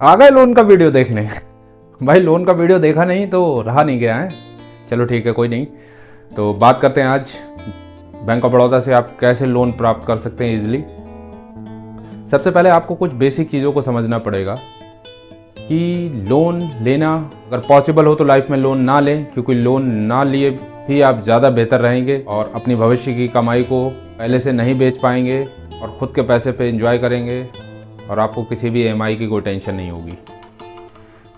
आ गए लोन का वीडियो देखने। भाई लोन का वीडियो देखा नहीं तो रहा नहीं गया है। चलो ठीक है, कोई नहीं। तो बात करते हैं आज बैंक ऑफ बड़ौदा से आप कैसे लोन प्राप्त कर सकते हैं ईजिली। सबसे पहले आपको कुछ बेसिक चीज़ों को समझना पड़ेगा कि लोन लेना अगर पॉसिबल हो तो लाइफ में लोन ना लें, क्योंकि लोन ना लिए भी आप ज़्यादा बेहतर रहेंगे और अपनी भविष्य की कमाई को पहले से नहीं बेच पाएंगे और ख़ुद के पैसे पे एंजॉय करेंगे और आपको किसी भी EMI की कोई टेंशन नहीं होगी।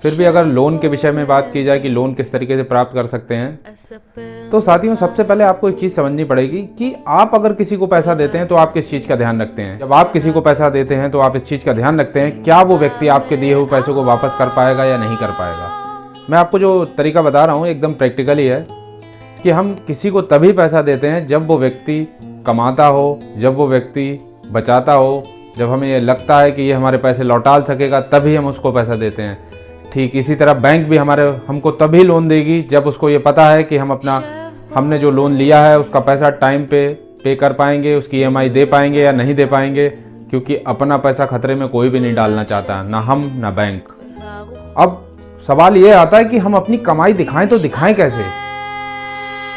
फिर भी अगर लोन के विषय में बात की जाए कि लोन किस तरीके से प्राप्त कर सकते हैं, तो साथियों सबसे पहले आपको एक चीज़ समझनी पड़ेगी कि आप अगर किसी को पैसा देते हैं तो आप किस चीज़ का ध्यान रखते हैं। जब आप किसी को पैसा देते हैं तो आप इस चीज़ का ध्यान रखते हैं क्या वो व्यक्ति आपके दिए हुए पैसों को वापस कर पाएगा या नहीं कर पाएगा। मैं आपको जो तरीका बता रहा हूँ एकदम प्रैक्टिकली है कि हम किसी को तभी पैसा देते हैं जब वो व्यक्ति कमाता हो, जब वो व्यक्ति बचाता हो, जब हमें ये लगता है कि ये हमारे पैसे लौटा सकेगा, तभी हम उसको पैसा देते हैं। ठीक इसी तरह बैंक भी हमको तभी लोन देगी जब उसको ये पता है कि हमने जो लोन लिया है उसका पैसा टाइम पे कर पाएंगे, उसकी EMI दे पाएंगे या नहीं दे पाएंगे, क्योंकि अपना पैसा खतरे में कोई भी नहीं डालना चाहता, ना हम ना बैंक। अब सवाल ये आता है कि हम अपनी कमाई दिखाएं तो दिखाएं कैसे।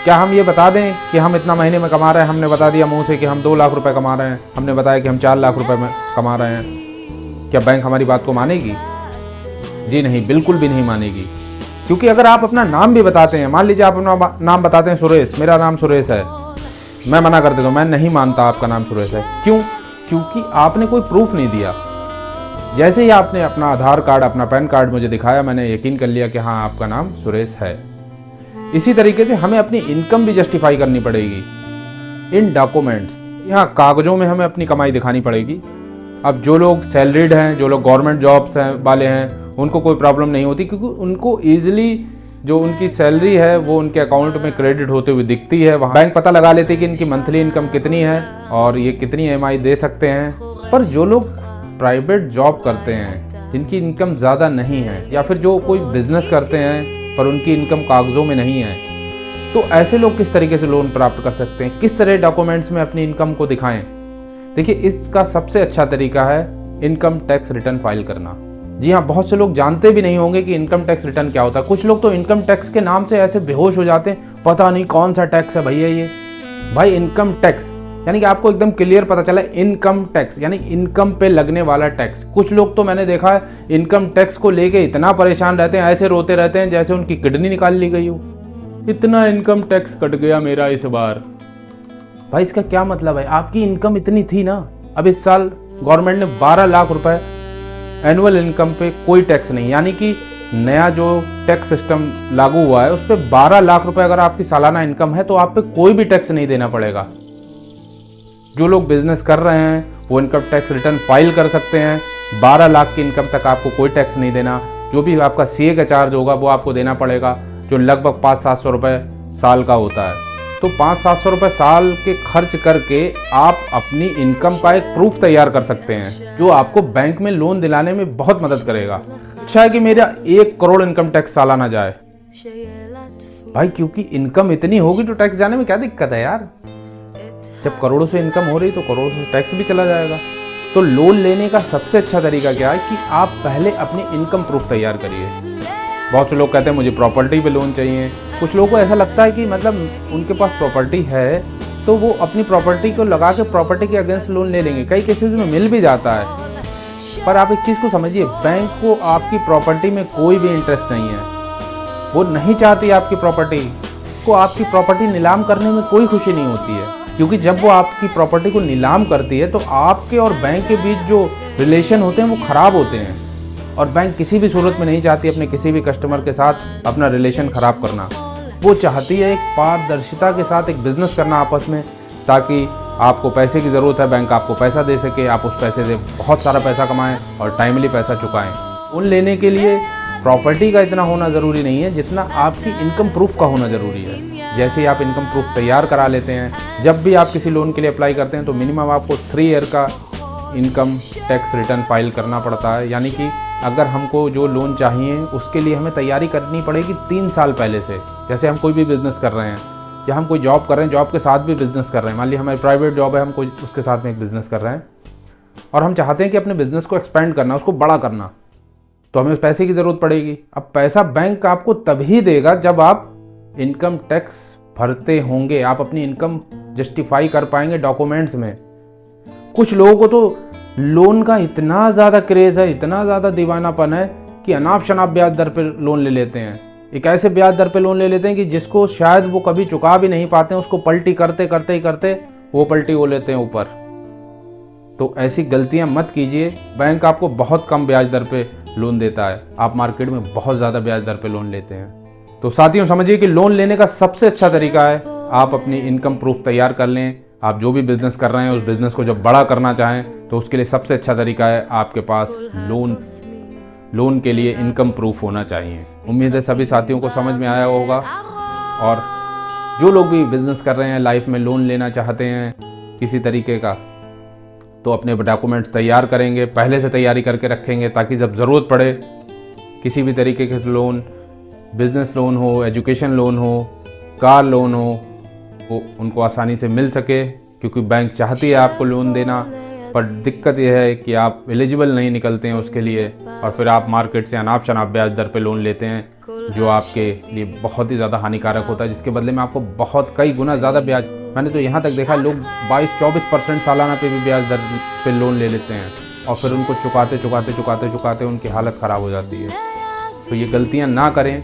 क्या हम ये बता दें कि हम इतना महीने में कमा रहे हैं, हमने बता दिया मुंह से कि हम 2 लाख रुपए कमा रहे हैं, हमने बताया कि हम 4 लाख रुपए में कमा रहे हैं, क्या बैंक हमारी बात को मानेगी? जी नहीं, बिल्कुल भी नहीं मानेगी। क्योंकि अगर आप अपना नाम भी बताते हैं, मान लीजिए आप अपना नाम बताते हैं सुरेश, मेरा नाम सुरेश है, मैं मना कर देता हूँ, मैं नहीं मानता आपका नाम सुरेश है। क्यों? क्योंकि आपने कोई प्रूफ नहीं दिया। जैसे ही आपने अपना आधार कार्ड, अपना पैन कार्ड मुझे दिखाया, मैंने यकीन कर लिया कि हाँ आपका नाम सुरेश है। इसी तरीके से हमें अपनी इनकम भी जस्टिफाई करनी पड़ेगी इन डॉक्यूमेंट्स। यहाँ कागजों में हमें अपनी कमाई दिखानी पड़ेगी। अब जो लोग सैलरीड हैं, जो लोग गवर्नमेंट जॉब्स वाले हैं, उनको कोई प्रॉब्लम नहीं होती, क्योंकि उनको ईजिली जो उनकी सैलरी है वो उनके अकाउंट में क्रेडिट होते हुए दिखती है। वहाँ बैंक पता लगा लेती है कि इनकी मंथली इनकम कितनी है और ये कितनी EMI दे सकते हैं। पर जो लोग प्राइवेट जॉब करते हैं, जिनकी इनकम ज़्यादा नहीं है, या फिर जो कोई बिजनेस करते हैं पर उनकी इनकम कागजों में नहीं है, तो ऐसे लोग किस तरीके से लोन प्राप्त कर सकते हैं, किस तरह डॉक्यूमेंट्स में अपनी इनकम को दिखाएं। देखिए, इसका सबसे अच्छा तरीका है इनकम टैक्स रिटर्न फाइल करना। जी हाँ, बहुत से लोग जानते भी नहीं होंगे कि इनकम टैक्स रिटर्न क्या होता है। कुछ लोग तो इनकम टैक्स के नाम से ऐसे बेहोश हो जाते हैं, पता नहीं कौन सा टैक्स है भैया ये। भाई इनकम टैक्स यानी कि आपको एकदम क्लियर पता चला, इनकम टैक्स यानी इनकम पे लगने वाला टैक्स। कुछ लोग तो मैंने देखा है इनकम टैक्स को लेके इतना परेशान रहते हैं, ऐसे रोते रहते हैं जैसे उनकी किडनी निकाल ली गई हो, इतना इनकम टैक्स कट गया मेरा इस बार। भाई इसका क्या मतलब है? आपकी इनकम इतनी थी ना, अब इस साल गवर्नमेंट ने 12 लाख रुपए एनुअल इनकम पे कोई टैक्स नहीं, यानी कि नया जो टैक्स सिस्टम लागू हुआ है उस पर 12 लाख रुपए अगर आपकी सालाना इनकम है तो आप पे कोई भी टैक्स नहीं देना पड़ेगा। जो लोग बिजनेस कर रहे हैं वो इनकम टैक्स रिटर्न फाइल कर सकते हैं। 12 लाख की इनकम तक आपको कोई टैक्स नहीं देना। जो भी आपका CA का चार्ज होगा वो आपको देना पड़ेगा, जो लगभग 500-700 रुपये साल का होता है। तो 500-700 रुपये साल के खर्च करके आप अपनी इनकम का एक प्रूफ तैयार कर सकते हैं, जो आपको बैंक में लोन दिलाने में बहुत मदद करेगा। अच्छा है कि मेरा 1 करोड़ इनकम टैक्स सालाना जाए भाई, क्योंकि इनकम इतनी होगी तो टैक्स जाने में क्या दिक्कत है यार। जब करोड़ों से इनकम हो रही तो करोड़ों से टैक्स भी चला जाएगा। तो लोन लेने का सबसे अच्छा तरीका क्या है कि आप पहले अपनी इनकम प्रूफ तैयार करिए। बहुत से लोग कहते हैं मुझे प्रॉपर्टी पे लोन चाहिए। कुछ लोगों को ऐसा लगता है कि मतलब उनके पास प्रॉपर्टी है तो वो अपनी प्रॉपर्टी को लगा के प्रॉपर्टी के अगेंस्ट लोन ले लेंगे। कई केसेस में मिल भी जाता है। पर आप एक चीज़ को समझिए, बैंक को आपकी प्रॉपर्टी में कोई भी इंटरेस्ट नहीं है। वो नहीं चाहती आपकी प्रॉपर्टी को, आपकी प्रॉपर्टी नीलाम करने में कोई खुशी नहीं होती है, क्योंकि जब वो आपकी प्रॉपर्टी को नीलाम करती है तो आपके और बैंक के बीच जो रिलेशन होते हैं वो ख़राब होते हैं। और बैंक किसी भी सूरत में नहीं चाहती अपने किसी भी कस्टमर के साथ अपना रिलेशन ख़राब करना। वो चाहती है एक पारदर्शिता के साथ एक बिज़नेस करना आपस में, ताकि आपको पैसे की ज़रूरत है, बैंक आपको पैसा दे सके, आप उस पैसे से बहुत सारा पैसा कमाएं और टाइमली पैसा चुकाएं। लोन लेने के लिए प्रॉपर्टी का इतना होना ज़रूरी नहीं है जितना आपकी इनकम प्रूफ का होना ज़रूरी है। जैसे ही आप इनकम प्रूफ तैयार करा लेते हैं, जब भी आप किसी लोन के लिए अप्लाई करते हैं तो मिनिमम आपको 3 ईयर का इनकम टैक्स रिटर्न फाइल करना पड़ता है। यानी कि अगर हमको जो लोन चाहिए उसके लिए हमें तैयारी करनी पड़ेगी 3 साल पहले से। जैसे हम कोई भी बिज़नेस कर रहे हैं या हम कोई जॉब कर रहे हैं, जॉब के साथ भी बिज़नेस कर रहे हैं, मान लीजिए हमारी प्राइवेट जॉब है, हम कोई उसके साथ में एक बिज़नेस कर रहे हैं और हम चाहते हैं कि अपने बिज़नेस को एक्सपेंड करना, उसको बड़ा करना। तो हमें पैसे की ज़रूरत पड़ेगी। अब पैसा बैंक आपको तभी देगा जब आप इनकम टैक्स भरते होंगे, आप अपनी इनकम जस्टिफाई कर पाएंगे डॉक्यूमेंट्स में। कुछ लोगों को तो लोन का इतना ज़्यादा क्रेज़ है, इतना ज़्यादा दीवानापन है कि अनाप शनाप ब्याज दर पर लोन ले लेते हैं। एक ऐसे ब्याज दर पे लोन ले लेते हैं कि जिसको शायद वो कभी चुका भी नहीं पाते हैं, उसको पलटी करते करते ही करते वो पलटी हो लेते हैं ऊपर। तो ऐसी गलतियां मत कीजिए। बैंक आपको बहुत कम ब्याज दर पे लोन देता है, आप मार्केट में बहुत ज़्यादा ब्याज दर पे लोन लेते हैं। तो साथियों समझिए कि लोन लेने का सबसे अच्छा तरीका है आप अपनी इनकम प्रूफ तैयार कर लें। आप जो भी बिजनेस कर रहे हैं उस बिजनेस को जब बड़ा करना चाहें तो उसके लिए सबसे अच्छा तरीका है आपके पास लोन के लिए इनकम प्रूफ होना चाहिए। उम्मीद है सभी साथियों को समझ में आया होगा। और जो लोग भी बिजनेस कर रहे हैं, लाइफ में लोन लेना चाहते हैं किसी तरीके का, तो अपने डॉक्यूमेंट तैयार करेंगे, पहले से तैयारी करके रखेंगे ताकि जब ज़रूरत पड़े किसी भी तरीके के लोन, बिजनेस लोन हो, एजुकेशन लोन हो, कार लोन हो, वो उनको आसानी से मिल सके। क्योंकि बैंक चाहती है आपको लोन देना, पर दिक्कत यह है कि आप एलिजिबल नहीं निकलते हैं उसके लिए, और फिर आप मार्केट से अनाप शनाप ब्याज दर पे लोन लेते हैं जो आपके लिए बहुत ही ज़्यादा हानिकारक होता है, जिसके बदले में आपको बहुत कई गुना ज़्यादा ब्याज, मैंने तो यहाँ तक देखा लोग 22-24% सालाना पे भी ब्याज दर पे लोन ले लेते हैं और फिर उनको चुकाते उनकी हालत ख़राब हो जाती है। तो ये गलतियाँ ना करें।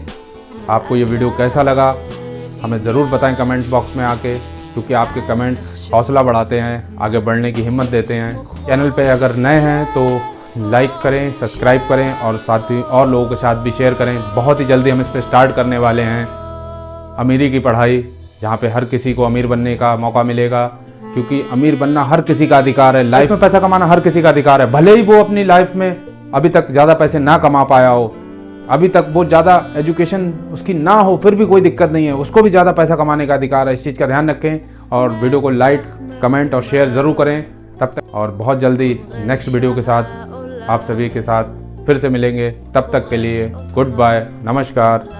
आपको ये वीडियो कैसा लगा हमें ज़रूर बताएं कमेंट्स बॉक्स में आके, क्योंकि आपके कमेंट्स हौसला बढ़ाते हैं, आगे बढ़ने की हिम्मत देते हैं। चैनल पे अगर नए हैं तो लाइक करें, सब्सक्राइब करें और साथ ही और लोगों के साथ भी शेयर करें। बहुत ही जल्दी हम इस पर स्टार्ट करने वाले हैं अमीरी की पढ़ाई, जहाँ पे हर किसी को अमीर बनने का मौका मिलेगा। क्योंकि अमीर बनना हर किसी का अधिकार है, लाइफ में पैसा कमाना हर किसी का अधिकार है। भले ही वो अपनी लाइफ में अभी तक ज़्यादा पैसे ना कमा पाया हो, अभी तक वो ज़्यादा एजुकेशन उसकी ना हो, फिर भी कोई दिक्कत नहीं है, उसको भी ज़्यादा पैसा कमाने का अधिकार है। इस चीज़ का ध्यान रखें और वीडियो को लाइक, कमेंट और शेयर ज़रूर करें। तब तक और बहुत जल्दी नेक्स्ट वीडियो के साथ आप सभी के साथ फिर से मिलेंगे। तब तक के लिए गुड बाय, नमस्कार।